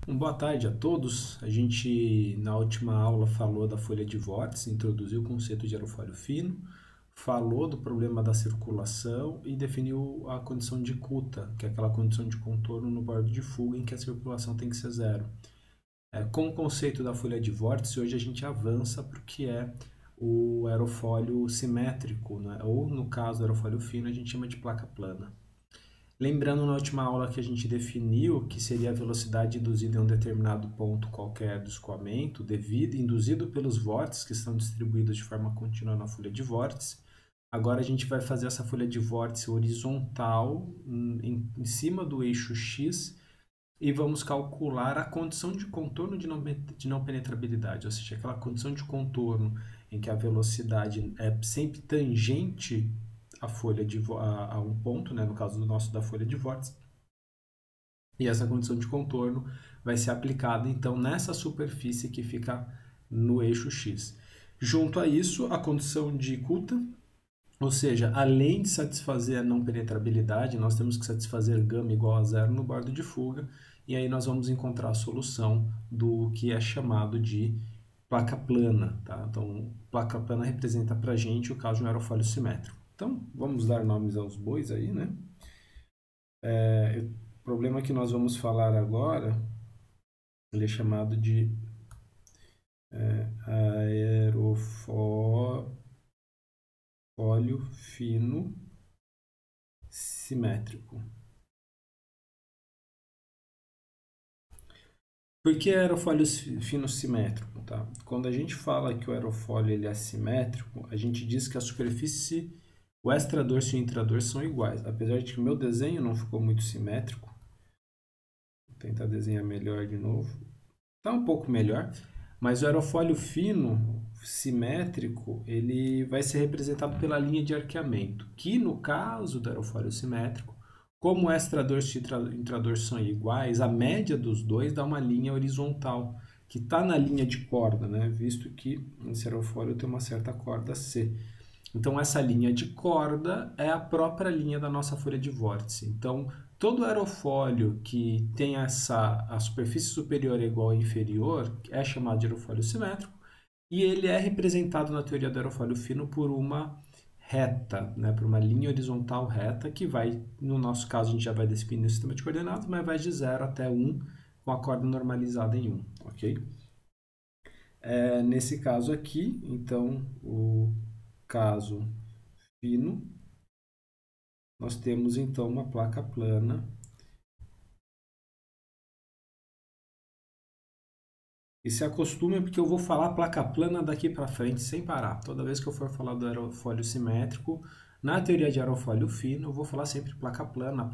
Boa tarde a todos. A gente, na última aula, falou da folha de vórtice, introduziu o conceito de aerofólio fino, falou do problema da circulação e definiu a condição de Kuta, que é aquela condição de contorno no bordo de fuga em que a circulação tem que ser zero. Com o conceito da folha de vórtice, hoje a gente avança para o que é o aerofólio simétrico, né? Ou, no caso do aerofólio fino, a gente chama de placa plana. Lembrando na última aula que a gente definiu que seria a velocidade induzida em um determinado ponto qualquer do escoamento, induzido pelos vórtices que estão distribuídos de forma contínua na folha de vórtice. Agora a gente vai fazer essa folha de vórtice horizontal em cima do eixo X e vamos calcular a condição de contorno de não penetrabilidade, ou seja, aquela condição de contorno em que a velocidade é sempre tangente a folha a um ponto, né, no caso do nosso da folha de vórtice, e essa condição de contorno vai ser aplicada então nessa superfície que fica no eixo X. Junto a isso, a condição de Kuta, ou seja, além de satisfazer a não penetrabilidade, nós temos que satisfazer γ igual a zero no bordo de fuga, e aí nós vamos encontrar a solução do que é chamado de placa plana. Tá? Então, placa plana representa para a gente o caso de um aerofólio simétrico. Então, vamos dar nomes aos bois aí, né? O problema que nós vamos falar agora, ele é chamado de aerofólio fino simétrico. Por que aerofólio fino simétrico? Tá? Quando a gente fala que o aerofólio ele é simétrico, a gente diz que a superfície, o extradorso e o intradorso são iguais. Apesar de que o meu desenho não ficou muito simétrico, vou tentar desenhar melhor de novo. Está um pouco melhor, mas o aerofólio fino simétrico ele vai ser representado pela linha de arqueamento, que no caso do aerofólio simétrico, como o extradorso e o intradorso são iguais, a média dos dois dá uma linha horizontal, que está na linha de corda, né? Visto que esse aerofólio tem uma certa corda C. Então, essa linha de corda é a própria linha da nossa folha de vórtice. Então, todo aerofólio que tem a superfície superior é igual à inferior é chamado de aerofólio simétrico e ele é representado na teoria do aerofólio fino por uma reta, né, por uma linha horizontal reta que vai, no nosso caso, a gente já vai definir o sistema de coordenadas, mas vai de 0 até 1 com a corda normalizada em 1, ok? Nesse caso aqui, então, o caso fino, nós temos então uma placa plana. E se acostume porque eu vou falar placa plana daqui para frente sem parar. Toda vez que eu for falar do aerofólio simétrico, na teoria de aerofólio fino, eu vou falar sempre placa plana,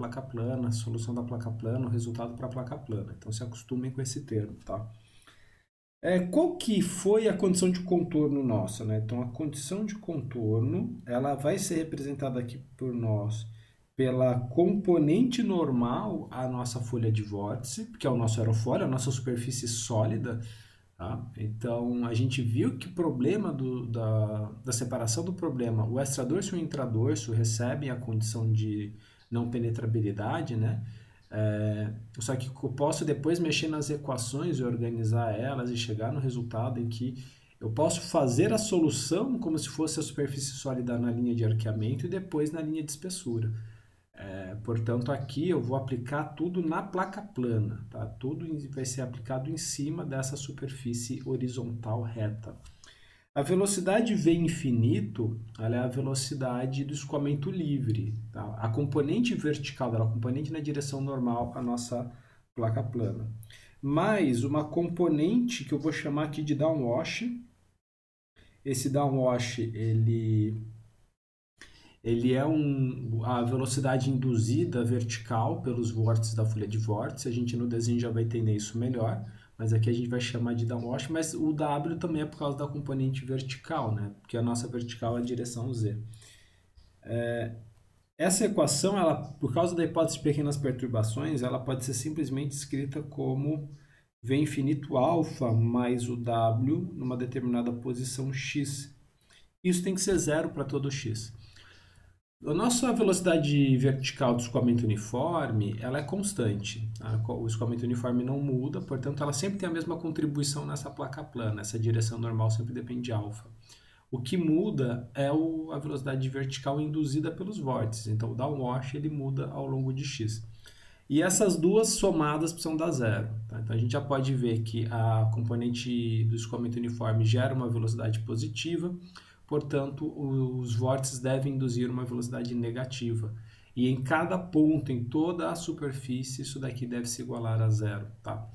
solução da placa plana, o resultado para a placa plana. Então se acostumem com esse termo, tá? Qual que foi a condição de contorno nossa, né? Então, a condição de contorno, ela vai ser representada aqui por nós pela componente normal à nossa folha de vórtice, que é o nosso aerofólio, a nossa superfície sólida, tá? Então, a gente viu que o problema da separação do problema, o extradorso e o intradorso recebem a condição de não penetrabilidade, né? Só que eu posso depois mexer nas equações e organizar elas e chegar no resultado em que eu posso fazer a solução como se fosse a superfície sólida na linha de arqueamento e depois na linha de espessura. Portanto, aqui eu vou aplicar tudo na placa plana, tá? Tudo vai ser aplicado em cima dessa superfície horizontal reta. A velocidade v infinito, ela é a velocidade do escoamento livre. Tá? A componente vertical dela, a componente na direção normal, a nossa placa plana. Mais uma componente que eu vou chamar aqui de downwash. Esse downwash, ele é a velocidade induzida vertical pelos vórtices da folha de vórtice. A gente no desenho já vai entender isso melhor, mas aqui a gente vai chamar de downwash, mas o W também é por causa da componente vertical, né? Porque a nossa vertical é a direção Z. Essa equação, ela, por causa da hipótese de pequenas perturbações, ela pode ser simplesmente escrita como V infinito alfa mais o W numa determinada posição x. Isso tem que ser zero para todo x. A nossa velocidade vertical do escoamento uniforme, ela é constante. Tá? O escoamento uniforme não muda, portanto, ela sempre tem a mesma contribuição nessa placa plana. Essa direção normal sempre depende de alfa. O que muda é a velocidade vertical induzida pelos vórtices. Então, o downwash ele muda ao longo de x. E essas duas somadas precisam dar zero. Tá? Então, a gente já pode ver que a componente do escoamento uniforme gera uma velocidade positiva, portanto, os vórtices devem induzir uma velocidade negativa. E em cada ponto, em toda a superfície, isso daqui deve se igualar a zero. Tá?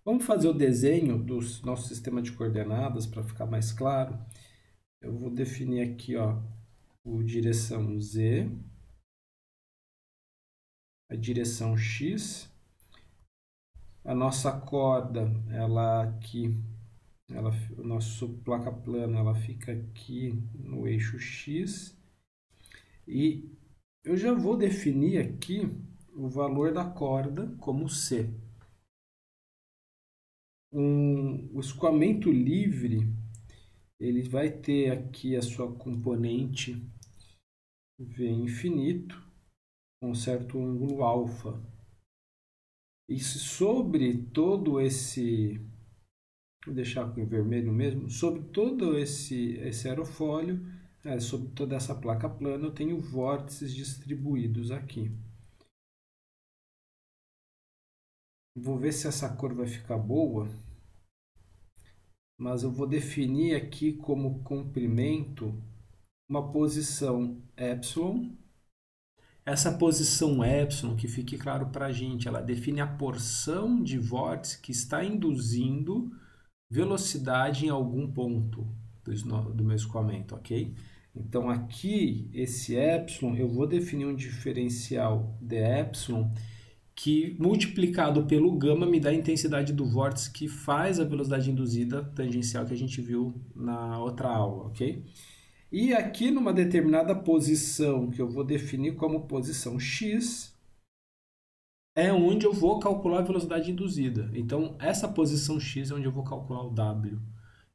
Vamos fazer o desenho do nosso sistema de coordenadas para ficar mais claro. Eu vou definir aqui, ó, o direção z, a direção x, a nossa corda, ela aqui, o nosso placa plana, ela fica aqui no eixo x, e eu já vou definir aqui o valor da corda como c. O escoamento livre, ele vai ter aqui a sua componente v infinito, com certo ângulo alfa. E sobre todo esse, vou deixar com vermelho mesmo, sobre todo esse aerofólio, sobre toda essa placa plana, eu tenho vórtices distribuídos aqui. Vou ver se essa cor vai ficar boa, mas eu vou definir aqui como comprimento uma posição epsilon. Essa posição epsilon, que fique claro para a gente, ela define a porção de vórtice que está induzindo velocidade em algum ponto do meu escoamento, ok? Então, aqui, esse epsilon, eu vou definir um diferencial de epsilon que, multiplicado pelo gama, me dá a intensidade do vórtice que faz a velocidade induzida tangencial que a gente viu na outra aula, ok? E aqui, numa determinada posição, que eu vou definir como posição x, é onde eu vou calcular a velocidade induzida. Então, essa posição x é onde eu vou calcular o w.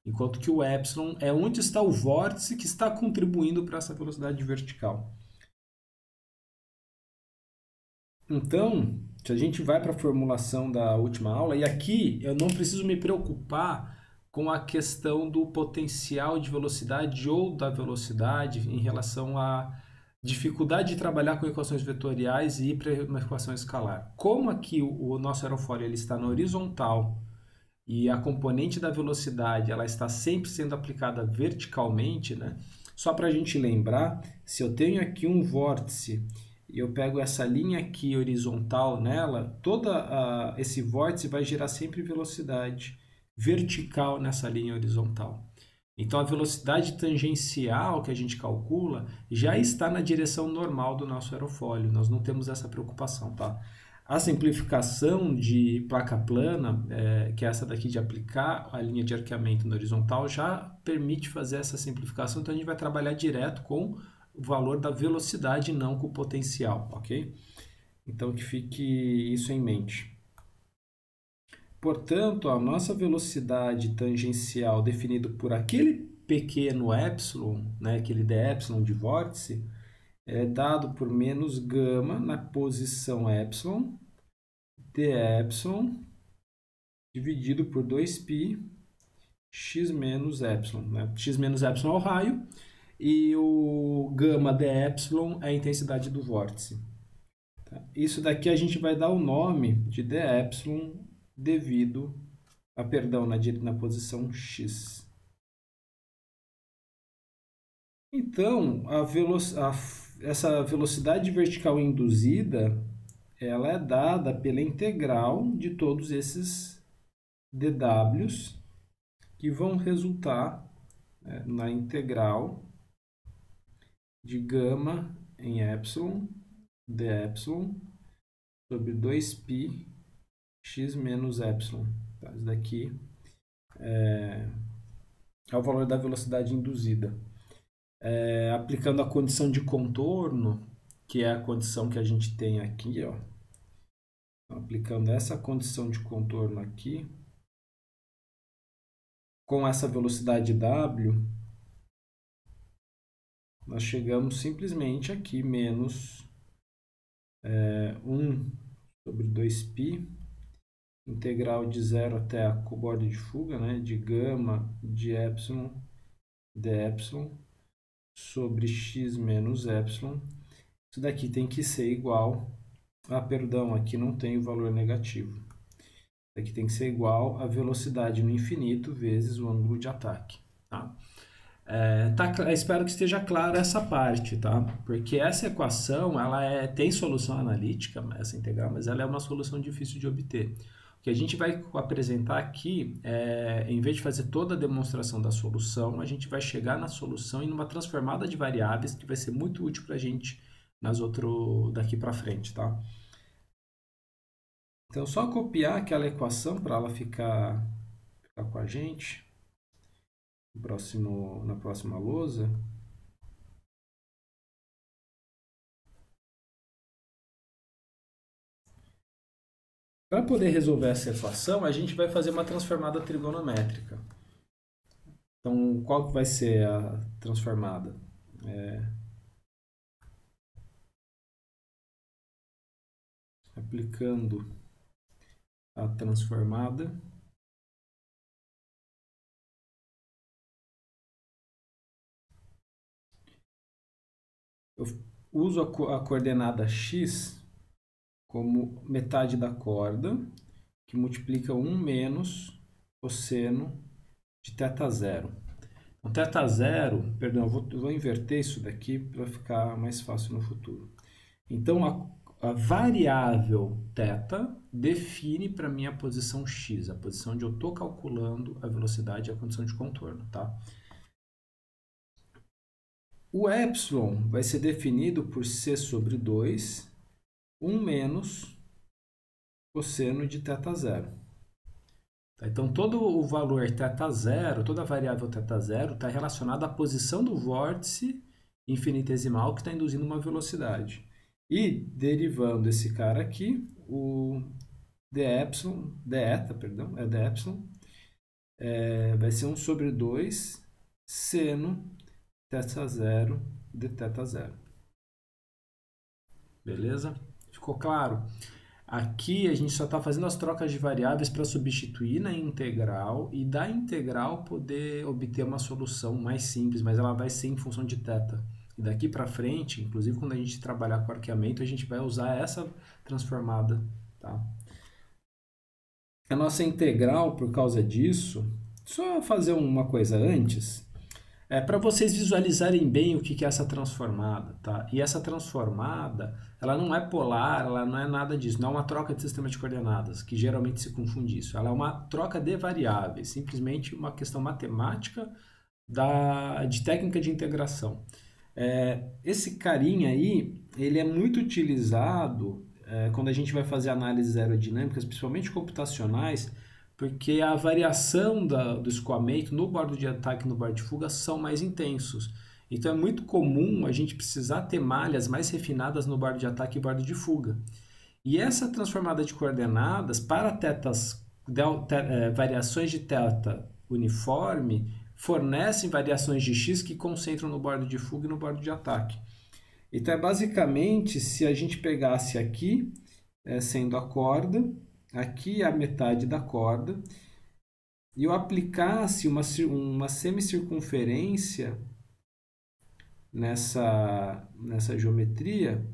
Enquanto que o epsilon é onde está o vórtice que está contribuindo para essa velocidade vertical. Então, se a gente vai para a formulação da última aula, e aqui eu não preciso me preocupar com a questão do potencial de velocidade ou da velocidade em relação à dificuldade de trabalhar com equações vetoriais e ir para uma equação escalar. Como aqui o nosso aerofólio ele está na horizontal e a componente da velocidade ela está sempre sendo aplicada verticalmente, né? Só para a gente lembrar, se eu tenho aqui um vórtice e eu pego essa linha aqui horizontal nela, esse vórtice vai gerar sempre velocidade vertical nessa linha horizontal. Então, a velocidade tangencial que a gente calcula já está na direção normal do nosso aerofólio. Nós não temos essa preocupação, tá? A simplificação de placa plana, que é essa daqui de aplicar a linha de arqueamento na horizontal, já permite fazer essa simplificação. Então, a gente vai trabalhar direto com o valor da velocidade, não com o potencial, ok? Então, que fique isso em mente. Portanto, a nossa velocidade tangencial definida por aquele pequeno epsilon, né, aquele d epsilon de vórtice, é dado por menos gama na posição epsilon, d epsilon, dividido por 2π x menos epsilon. Né? X menos epsilon é o raio e o gama d epsilon é a intensidade do vórtice. Tá? Isso daqui a gente vai dar o nome de d epsilon devido a, perdão, na posição x. Então, essa velocidade vertical induzida, ela é dada pela integral de todos esses dWs, que vão resultar na integral de gama em epsilon, d epsilon, sobre 2π x menos epsilon. Tá? Isso daqui é o valor da velocidade induzida. Aplicando a condição de contorno, que é a condição que a gente tem aqui, ó. Aplicando essa condição de contorno aqui, com essa velocidade w, nós chegamos simplesmente aqui, menos 1 sobre 2π, integral de 0 até a borda de fuga, né, de gama de epsilon depsilon sobre x menos epsilon. Isso daqui tem que ser igual perdão, aqui não tem o valor negativo. Isso aqui tem que ser igual a velocidade no infinito vezes o ângulo de ataque. Tá? Espero que esteja clara essa parte, tá? Porque essa equação ela tem solução analítica, essa integral, mas ela é uma solução difícil de obter. O que a gente vai apresentar aqui, em vez de fazer toda a demonstração da solução, a gente vai chegar na solução em uma transformada de variáveis que vai ser muito útil para a gente daqui para frente, tá? Então, só copiar aquela equação para ela ficar com a gente na próxima lousa. Para poder resolver essa equação, a gente vai fazer uma transformada trigonométrica. Então, qual que vai ser a transformada? Aplicando a transformada eu uso a coordenada x como metade da corda, que multiplica 1 menos cosseno de θ0. Então, θ0, perdão, eu vou inverter isso daqui para ficar mais fácil no futuro. Então, a variável θ define para mim a posição x, a posição onde eu estou calculando a velocidade e a condição de contorno, tá? O epsilon vai ser definido por c sobre 2, 1 menos cosseno de θ0. Tá? Então, todo o valor θ0, toda a variável θ0 está relacionada à posição do vórtice infinitesimal que está induzindo uma velocidade. E, derivando esse cara aqui, o depsilon, vai ser 1 sobre 2 seno θ0 de θ0. Beleza? Ficou claro? Aqui a gente só está fazendo as trocas de variáveis para substituir na integral e da integral poder obter uma solução mais simples, mas ela vai ser em função de θ. E daqui para frente, inclusive quando a gente trabalhar com arqueamento, a gente vai usar essa transformada. Tá? A nossa integral, por causa disso, só fazer uma coisa antes, para vocês visualizarem bem o que é essa transformada. Tá? E essa transformada, ela não é polar, ela não é nada disso, não é uma troca de sistema de coordenadas, que geralmente se confunde isso. Ela é uma troca de variáveis, simplesmente uma questão matemática de técnica de integração. Esse carinha aí, ele é muito utilizado quando a gente vai fazer análises aerodinâmicas, principalmente computacionais, porque a variação do escoamento no bordo de ataque e no bordo de fuga são mais intensos. Então é muito comum a gente precisar ter malhas mais refinadas no bordo de ataque e bordo de fuga. E essa transformada de coordenadas para variações de θ uniforme fornecem variações de x que concentram no bordo de fuga e no bordo de ataque. Então, basicamente, se a gente pegasse aqui, sendo a corda, aqui a metade da corda, e eu aplicasse uma semicircunferência nessa geometria,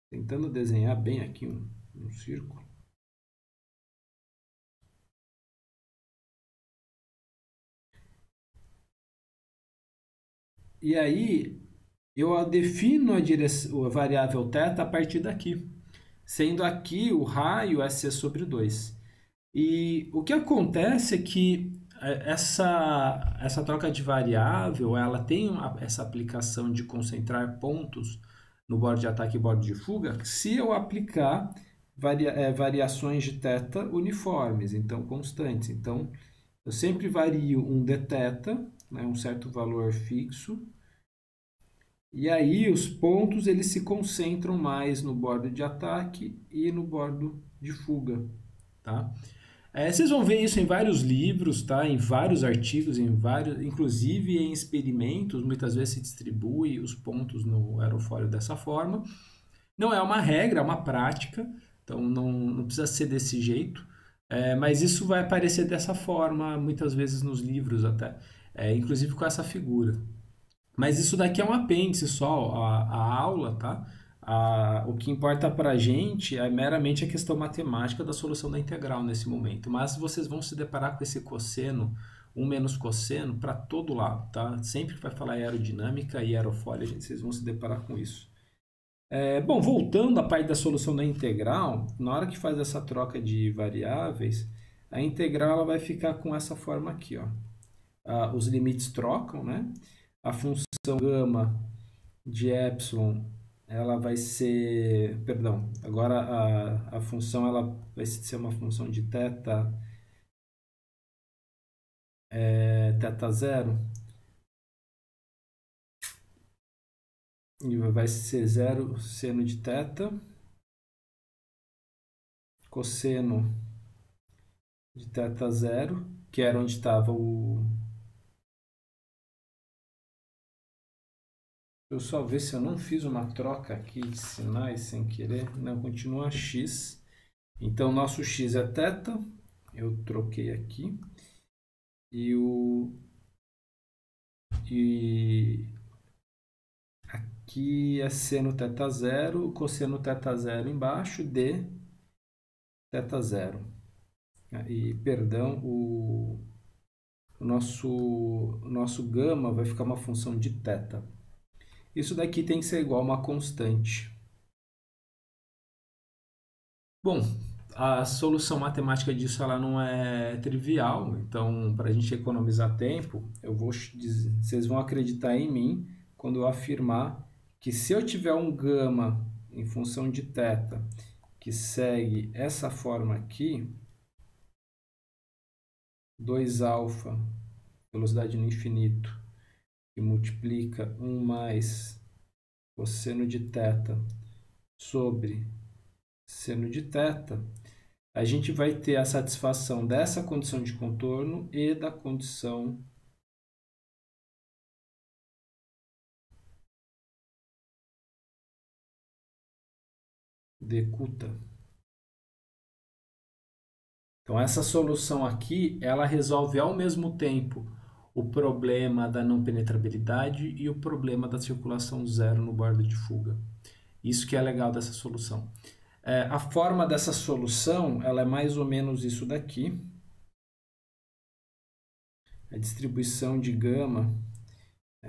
tentando desenhar bem aqui um círculo. E aí, eu defino a variável θ a partir daqui, sendo aqui o raio é c sobre 2. E o que acontece é que essa troca de variável, ela tem essa aplicação de concentrar pontos no bordo de ataque e bordo de fuga, se eu aplicar variações de θ uniformes, então constantes. Então, eu sempre vario um dθ, né, um certo valor fixo, e aí os pontos eles se concentram mais no bordo de ataque e no bordo de fuga. Tá? Vocês vão ver isso em vários livros, tá? Em vários artigos, inclusive em experimentos, muitas vezes se distribui os pontos no aerofólio dessa forma. Não é uma regra, é uma prática, então não precisa ser desse jeito, mas isso vai aparecer dessa forma, muitas vezes nos livros até, inclusive com essa figura. Mas isso daqui é um apêndice só, a aula, tá? O que importa para a gente é meramente a questão matemática da solução da integral nesse momento. Mas vocês vão se deparar com esse cosseno, um menos cosseno, para todo lado, tá? Sempre que vai falar aerodinâmica e aerofólio, vocês vão se deparar com isso. Bom, voltando à parte da solução da integral, na hora que faz essa troca de variáveis, a integral ela vai ficar com essa forma aqui, ó. Os limites trocam, né? A função gama de epsilon, ela vai ser, perdão, agora a função ela vai ser uma função de θ, θ zero, e vai ser zero seno de θ, cosseno de θ zero, que era onde estava o... Eu só ver se eu não fiz uma troca aqui de sinais sem querer. Não, continua x. Então, nosso x é θ. Eu troquei aqui. E aqui é seno θ zero, cosseno θ zero embaixo de θ zero. E, perdão, o nosso gama vai ficar uma função de θ. Isso daqui tem que ser igual a uma constante. Bom, a solução matemática disso ela não é trivial, então para a gente economizar tempo, vocês vão acreditar em mim quando eu afirmar que se eu tiver um gama em função de θ que segue essa forma aqui, 2α, velocidade no infinito, que multiplica 1 mais cosseno de θ sobre seno de θ, a gente vai ter a satisfação dessa condição de contorno e da condição de cuta. Então, essa solução aqui, ela resolve ao mesmo tempo o problema da não penetrabilidade e o problema da circulação zero no bordo de fuga. Isso que é legal dessa solução. A forma dessa solução ela é mais ou menos isso daqui. A distribuição de gama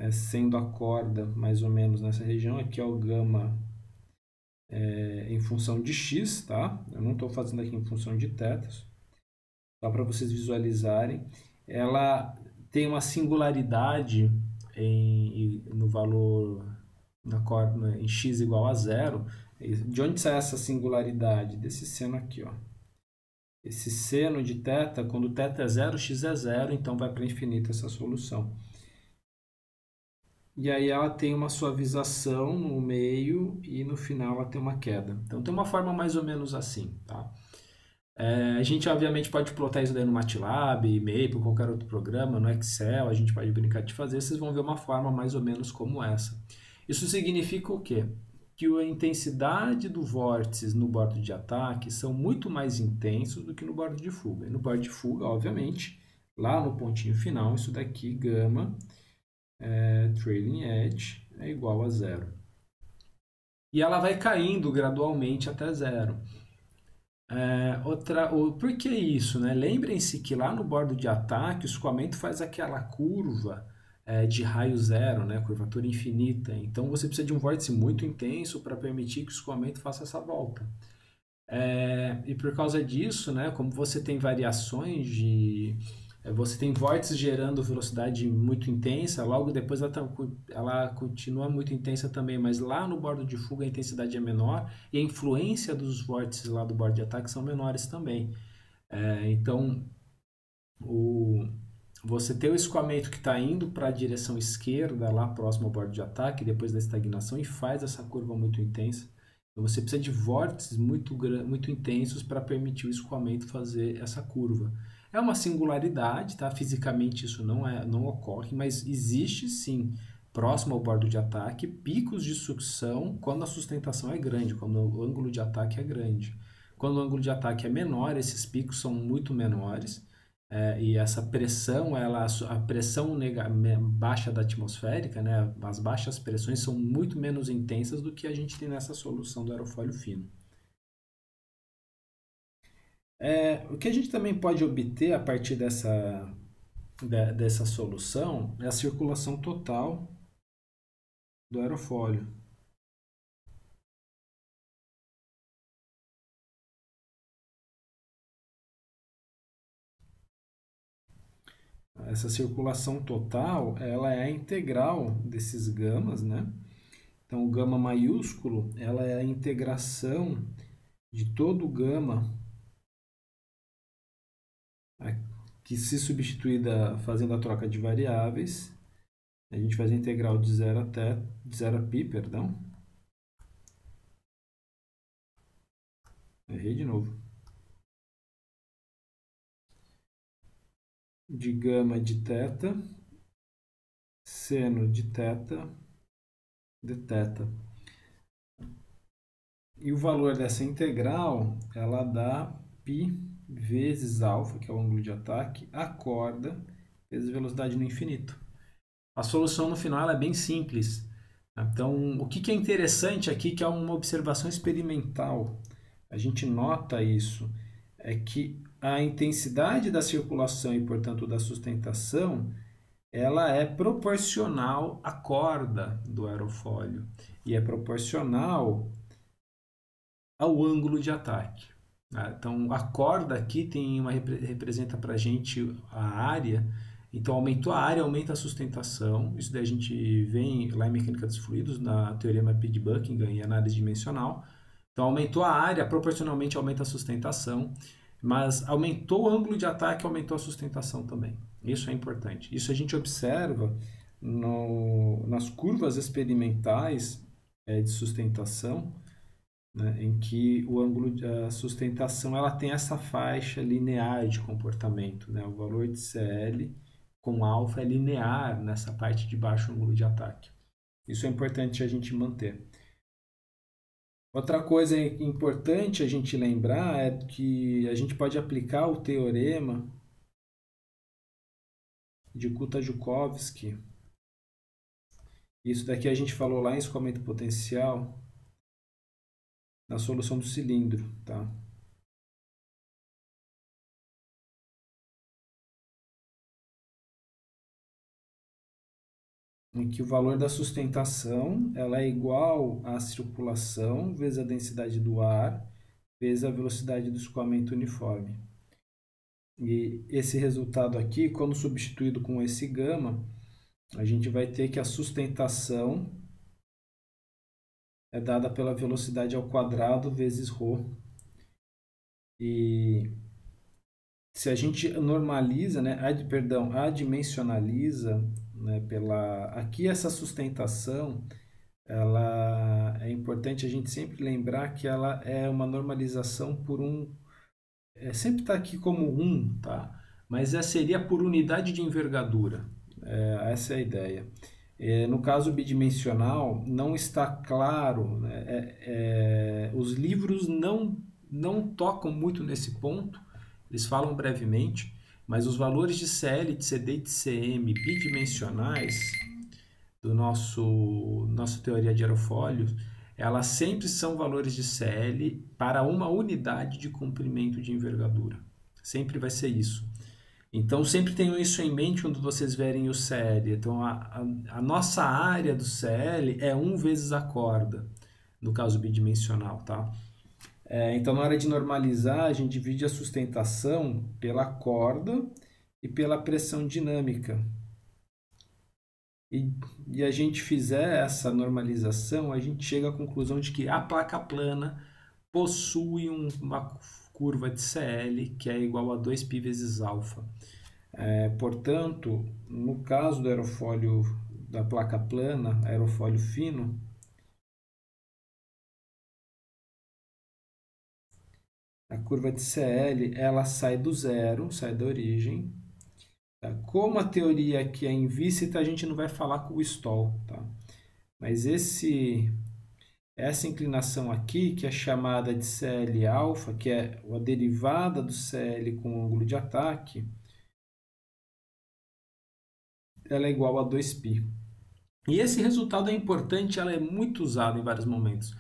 sendo a corda mais ou menos nessa região. Aqui é o gama em função de x, tá? Eu não estou fazendo aqui em função de θ, só para vocês visualizarem. Ela tem uma singularidade no valor da corda em x igual a zero. De onde sai essa singularidade? Desse seno aqui, ó. Esse seno de θ, quando θ é zero, x é zero, então vai para infinito essa solução. E aí ela tem uma suavização no meio e no final ela tem uma queda. Então tem uma forma mais ou menos assim, tá? A gente obviamente pode plotar isso daí no MATLAB, Maple, qualquer outro programa, no Excel, a gente pode brincar de fazer, vocês vão ver uma forma mais ou menos como essa. Isso significa o quê? Que a intensidade do vórtice no bordo de ataque são muito mais intensos do que no bordo de fuga. E no bordo de fuga, obviamente, lá no pontinho final, isso daqui, gama, trailing edge, é igual a zero. E ela vai caindo gradualmente até zero. Por que isso, né? Lembrem-se que lá no bordo de ataque o escoamento faz aquela curva de raio zero, né? Curvatura infinita. Então você precisa de um vórtice muito intenso para permitir que o escoamento faça essa volta. E por causa disso, né? Como você tem variações você tem vórtices gerando velocidade muito intensa, logo depois ela continua muito intensa também, mas lá no bordo de fuga a intensidade é menor e a influência dos vórtices lá do bordo de ataque são menores também. Então, você tem o escoamento que está indo para a direção esquerda, lá próximo ao bordo de ataque, depois da estagnação, e faz essa curva muito intensa. Então, você precisa de vórtices muito intensos para permitir o escoamento fazer essa curva. É uma singularidade, tá? Fisicamente isso não ocorre, mas existe sim, próximo ao bordo de ataque, picos de sucção quando a sustentação é grande, quando o ângulo de ataque é grande. Quando o ângulo de ataque é menor, esses picos são muito menores. E essa pressão, a pressão baixa da atmosférica, né, as baixas pressões são muito menos intensas do que a gente tem nessa solução do aerofólio fino. O que a gente também pode obter a partir dessa solução é a circulação total do aerofólio. Essa circulação total, ela é a integral desses gamas, né? Então, o gama maiúsculo, ela é a integração de todo o gama que, se substituída fazendo a troca de variáveis, a gente faz a integral de 0 até de 0 a π, perdão. Errei de novo. De gama de θ, seno de θ, de θ. E o valor dessa integral, ela dá π vezes alfa, que é o ângulo de ataque, a corda, vezes velocidade no infinito. A solução no final é bem simples. Então, o que é interessante aqui, que é uma observação experimental, a gente nota isso, é que a intensidade da circulação e, portanto, da sustentação, ela é proporcional à corda do aerofólio e é proporcional ao ângulo de ataque. Então, a corda aqui representa para a gente a área. Então, aumentou a área, aumenta a sustentação. Isso daí a gente vê lá em mecânica dos fluidos, na teorema P de Buckingham e análise dimensional. Então, aumentou a área, proporcionalmente aumenta a sustentação, mas aumentou o ângulo de ataque, aumentou a sustentação também. Isso é importante. Isso a gente observa nas curvas experimentais de sustentação, né, em que o ângulo da sustentação ela tem essa faixa linear de comportamento, né? O valor de CL com alfa é linear nessa parte de baixo ângulo de ataque. Isso é importante a gente manter. Outra coisa importante a gente lembrar é que a gente pode aplicar o teorema de Kuta-Joukowski. Isso daqui a gente falou lá em escoamento potencial, na solução do cilindro, tá? Em que o valor da sustentação ela é igual à circulação vezes a densidade do ar vezes a velocidade do escoamento uniforme. E esse resultado aqui, quando substituído com esse gama, a gente vai ter que a sustentação é dada pela velocidade ao quadrado vezes ρ. E se a gente normaliza, né, adimensionaliza, né, aqui essa sustentação, ela é importante a gente sempre lembrar que ela é uma normalização por sempre está aqui como 1, tá? Mas seria por unidade de envergadura. Essa é a ideia. No caso bidimensional, não está claro, né? Os livros não tocam muito nesse ponto, eles falam brevemente, mas os valores de CL, de CD e de CM bidimensionais do nossa teoria de aerofólios, elas sempre são valores de CL para uma unidade de comprimento de envergadura. Sempre vai ser isso. Então, sempre tenham isso em mente quando vocês verem o CL. Então, a nossa área do CL é 1 vezes a corda, no caso bidimensional, tá? Então, na hora de normalizar, a gente divide a sustentação pela corda e pela pressão dinâmica. E a gente fizer essa normalização, a gente chega à conclusão de que a placa plana possui uma curva de CL que é igual a 2π vezes alfa. Portanto, no caso do aerofólio da placa plana, aerofólio fino, A curva de CL, ela sai do zero, sai da origem. Tá? Como a teoria aqui é invícita, a gente não vai falar com o stall, tá? Mas essa inclinação aqui, que é chamada de CL alfa, que é a derivada do CL com ângulo de ataque, ela é igual a 2π. E esse resultado é importante, ela é muito usada em vários momentos.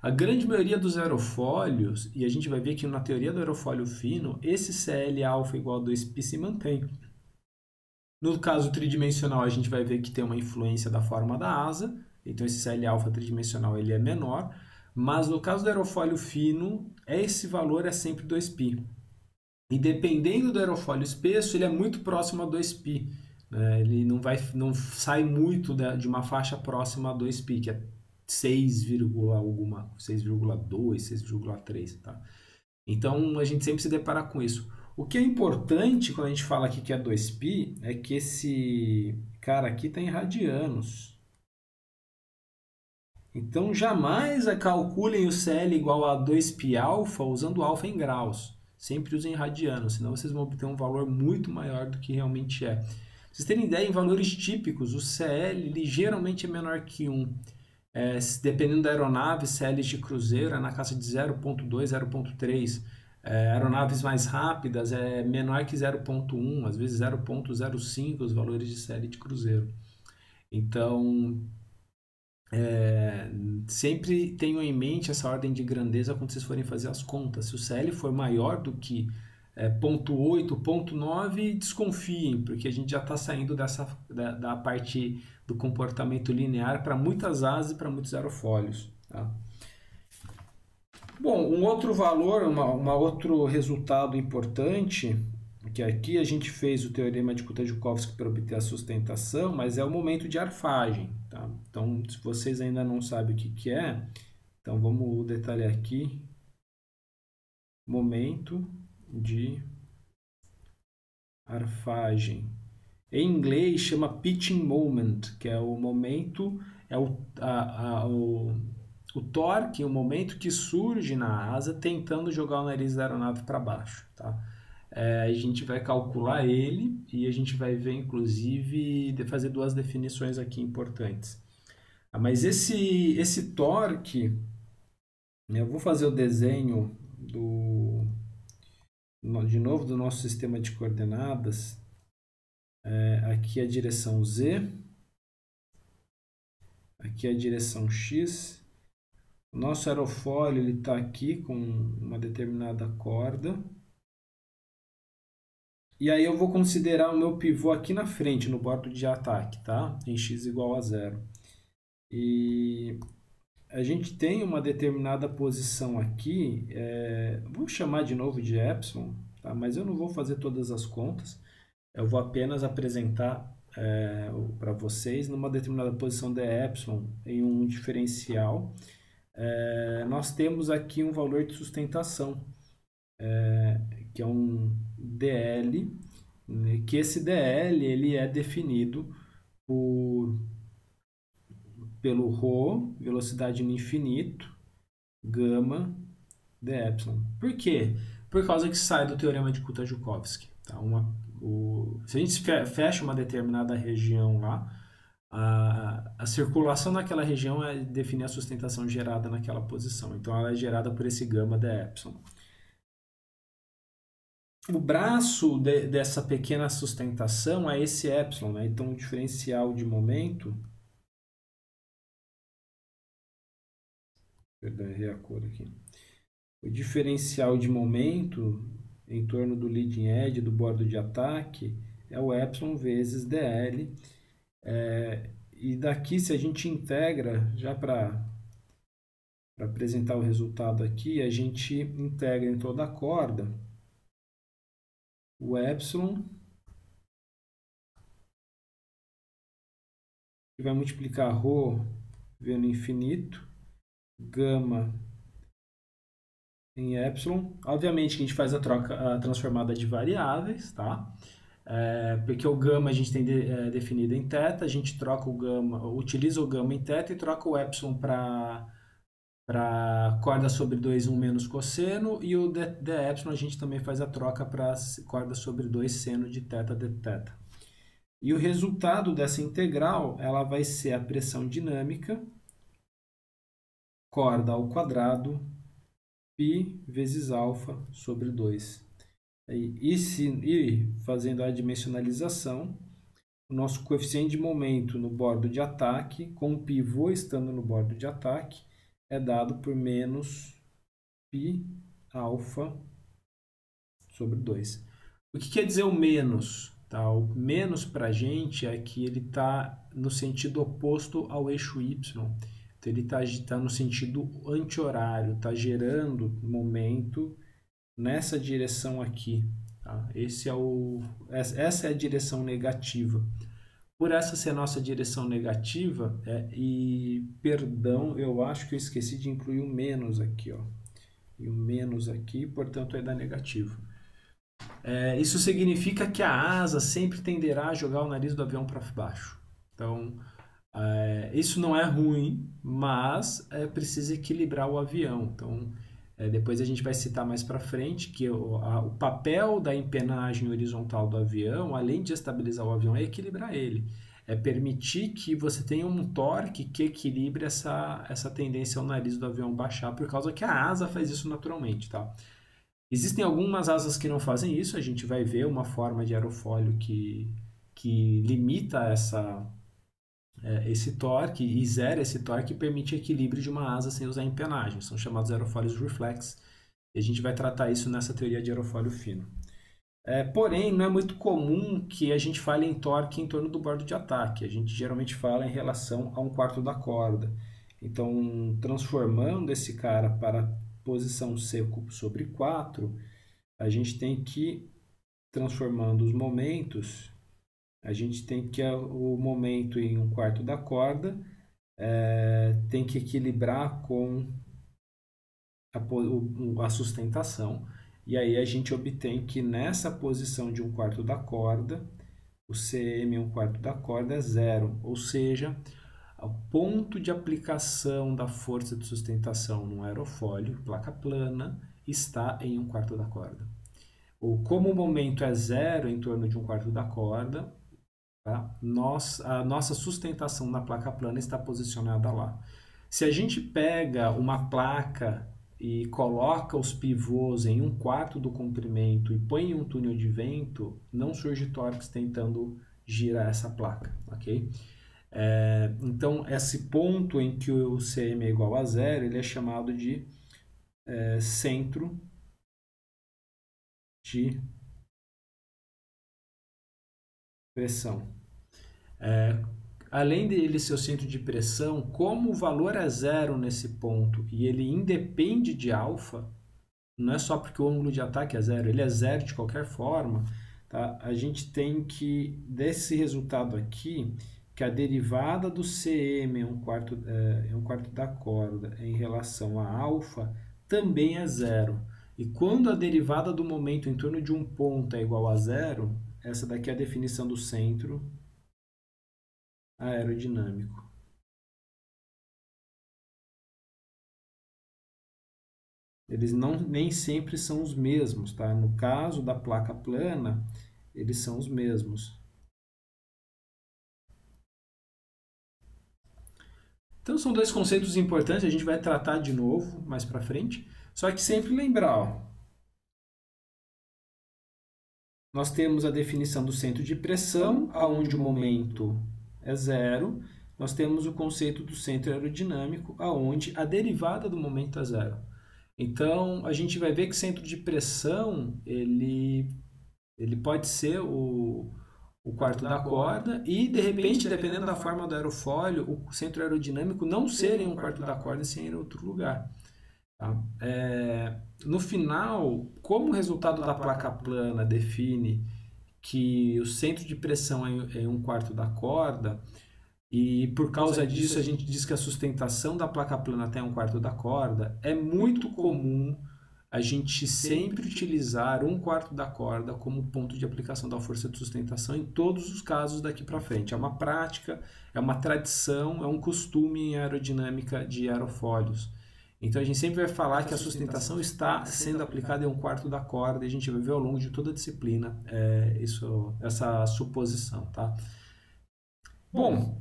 A grande maioria dos aerofólios, e a gente vai ver que na teoria do aerofólio fino, esse CL alfa igual a 2π se mantém. No caso tridimensional, a gente vai ver que tem uma influência da forma da asa, então esse CL alfa tridimensional ele é menor, mas no caso do aerofólio fino, esse valor é sempre 2π. E dependendo do aerofólio espesso, ele é muito próximo a 2π. Né? Ele não sai muito de uma faixa próxima a 2π, que é 6, alguma, 6,2, 6,3. Tá? Então a gente sempre se depara com isso. O que é importante quando a gente fala aqui que é 2π é que esse cara aqui está em radianos. Então jamais calculem o CL igual a 2π alfa usando alfa em graus. Sempre usem radianos, senão vocês vão obter um valor muito maior do que realmente é. Pra vocês terem ideia, em valores típicos, o CL ligeiramente é menor que 1. Dependendo da aeronave, CL de cruzeiro é na casa de 0,2, 0,3. Aeronaves mais rápidas é menor que 0,1, às vezes 0,05 os valores de CL de cruzeiro. Então, sempre tenham em mente essa ordem de grandeza quando vocês forem fazer as contas. Se o CL for maior do que 0,8, 0,9, desconfiem, porque a gente já está saindo da parte do comportamento linear para muitas asas e para muitos aerofólios. Tá? Bom, um outro valor, outro resultado importante, que aqui a gente fez o teorema de Kuta-Joukowski para obter a sustentação, mas é o momento de arfagem. Tá? Então, se vocês ainda não sabem o que é, então vamos detalhar aqui. Momento de arfagem. Em inglês chama pitching moment, que é o momento, o torque, o momento que surge na asa tentando jogar o nariz da aeronave para baixo. Tá? A gente vai calcular ele e a gente vai ver, inclusive, fazer duas definições aqui importantes. Mas esse torque, eu vou fazer o desenho de novo do nosso sistema de coordenadas. Aqui é a direção Z, aqui é a direção X. O nosso aerofólio está aqui com uma determinada corda. E aí eu vou considerar o meu pivô aqui na frente, no bordo de ataque, tá? Em x igual a 0. E a gente tem uma determinada posição aqui, vou chamar de novo de epsilon, tá? Mas eu não vou fazer todas as contas. Eu vou apenas apresentar para vocês numa determinada posição de epsilon em um diferencial. Nós temos aqui um valor de sustentação, que é um dl, né, que esse dl ele é definido pelo ρ, velocidade no infinito, gama de epsilon. Por quê? Por causa que sai do teorema de Kuta-Joukowski. Tá? Se a gente fecha uma determinada região lá, a circulação naquela região define a sustentação gerada naquela posição. Então ela é gerada por esse gama de epsilon. O braço dessa pequena sustentação é esse epsilon, né? Então o diferencial de momento, perdão, errei a cor aqui. O diferencial de momento em torno do leading edge, do bordo de ataque, é o epsilon vezes dl. E daqui, se a gente integra, já para apresentar o resultado aqui, a gente integra em toda a corda o epsilon, que vai multiplicar ρ v no infinito, gama em epsilon. Obviamente que a gente faz a transformada de variáveis, tá? Porque o gama a gente tem definido em θ, a gente troca o gama, utiliza o gama em θ e troca o epsilon para para corda sobre 2, 1 menos cosseno, e o dy a gente também faz a troca para corda sobre 2 seno de θ dθ. E o resultado dessa integral, ela vai ser a pressão dinâmica, corda ao quadrado, π vezes alfa sobre 2. E fazendo a dimensionalização, o nosso coeficiente de momento no bordo de ataque, com o pivô estando no bordo de ataque, é dado por menos π alfa sobre 2. O que quer dizer o menos? Tá? O menos para a gente é que ele está no sentido oposto ao eixo y. Então ele está no sentido anti-horário, está gerando momento nessa direção aqui. Tá? Essa é a direção negativa. Por essa ser a nossa direção negativa, perdão, eu acho que eu esqueci de incluir o menos aqui, ó. E o menos aqui, portanto, é da negativa. Isso significa que a asa sempre tenderá a jogar o nariz do avião para baixo. Então, isso não é ruim, mas precisa equilibrar o avião. Então, depois a gente vai citar mais para frente que o papel da empenagem horizontal do avião, além de estabilizar o avião, é equilibrar ele. É permitir que você tenha um torque que equilibre essa tendência ao nariz do avião baixar, por causa que a asa faz isso naturalmente, tá? Existem algumas asas que não fazem isso, a gente vai ver uma forma de aerofólio que limita esse torque e zera esse torque e permite equilíbrio de uma asa sem usar empenagem. São chamados aerofólios reflex. E a gente vai tratar isso nessa teoria de aerofólio fino. Porém, não é muito comum que a gente fale em torque em torno do bordo de ataque. A gente geralmente fala em relação a 1/4 da corda. Então, transformando esse cara para a posição C sobre 4, a gente tem que, transformando os momentos, a gente tem que o momento em 1/4 da corda tem que equilibrar com a sustentação. E aí a gente obtém que nessa posição de 1/4 da corda, o CM 1/4 da corda é 0. Ou seja, o ponto de aplicação da força de sustentação no aerofólio, placa plana, está em 1/4 da corda. Como o momento é 0 em torno de 1/4 da corda, tá? A nossa sustentação na placa plana está posicionada lá. Se a gente pega uma placa e coloca os pivôs em 1/4 do comprimento e põe em um túnel de vento, não surge torques tentando girar essa placa, ok? Então, esse ponto em que o CM é igual a 0, ele é chamado de centro de pressão. Além dele ser o centro de pressão, como o valor é 0 nesse ponto e ele independe de alfa, não é só porque o ângulo de ataque é 0, ele é 0 de qualquer forma, tá? A gente tem que, desse resultado aqui, que a derivada do CM em 1/4 da corda em relação a alfa também é 0. E quando a derivada do momento em torno de um ponto é igual a 0, essa daqui é a definição do centro aerodinâmico. Eles nem sempre são os mesmos, tá? No caso da placa plana, eles são os mesmos. Então são dois conceitos importantes, a gente vai tratar de novo mais para frente. Só que sempre lembrar, ó, nós temos a definição do centro de pressão, aonde o momento é 0. Nós temos o conceito do centro aerodinâmico, aonde a derivada do momento é 0. Então, a gente vai ver que o centro de pressão, ele pode ser o 1/4 da corda e, de repente, dependendo da forma do aerofólio, o centro aerodinâmico não ser em 1/4 da corda, sim em outro lugar. Tá? No final, como o resultado da placa plana define que o centro de pressão é em 1/4 da corda, e por causa disso a gente diz que a sustentação da placa plana até 1/4 da corda, é muito comum a gente sempre utilizar 1/4 da corda como ponto de aplicação da força de sustentação em todos os casos daqui para frente. É uma prática, é uma tradição, é um costume em aerodinâmica de aerofólios. Então a gente sempre vai falar que a sustentação está sendo aplicada em 1/4 da corda, e a gente vai ver ao longo de toda a disciplina essa suposição, tá? Bom,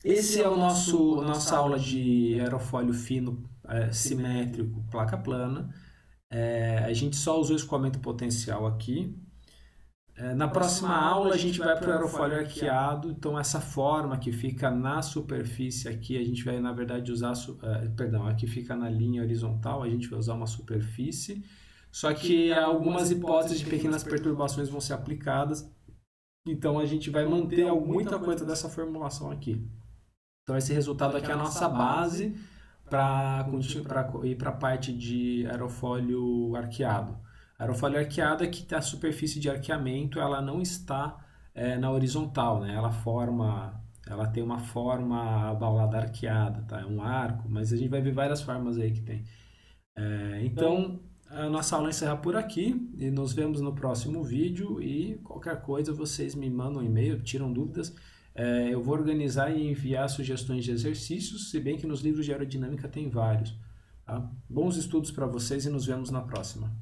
esse é o nossa aula de aerofólio fino simétrico, placa plana. A gente só usou escoamento potencial aqui. Na próxima aula a gente vai para o aerofólio arqueado, então essa forma que fica na superfície aqui, a gente vai na verdade usar, aqui fica na linha horizontal, a gente vai usar uma superfície, só que algumas hipóteses de pequenas perturbações vão ser aplicadas, então a gente vai manter muita coisa dessa formulação aqui. Então esse resultado aqui é a nossa base para ir para a parte de aerofólio arqueado. Aerofólio arqueado é que a superfície de arqueamento ela não está na horizontal, né? Ela tem uma forma abaulada arqueada, tá? É um arco, mas a gente vai ver várias formas aí que tem. Então, a nossa aula encerra por aqui e nos vemos no próximo vídeo, e qualquer coisa vocês me mandam um e-mail, tiram dúvidas. Eu vou organizar e enviar sugestões de exercícios, se bem que nos livros de aerodinâmica tem vários. Tá? Bons estudos para vocês e nos vemos na próxima.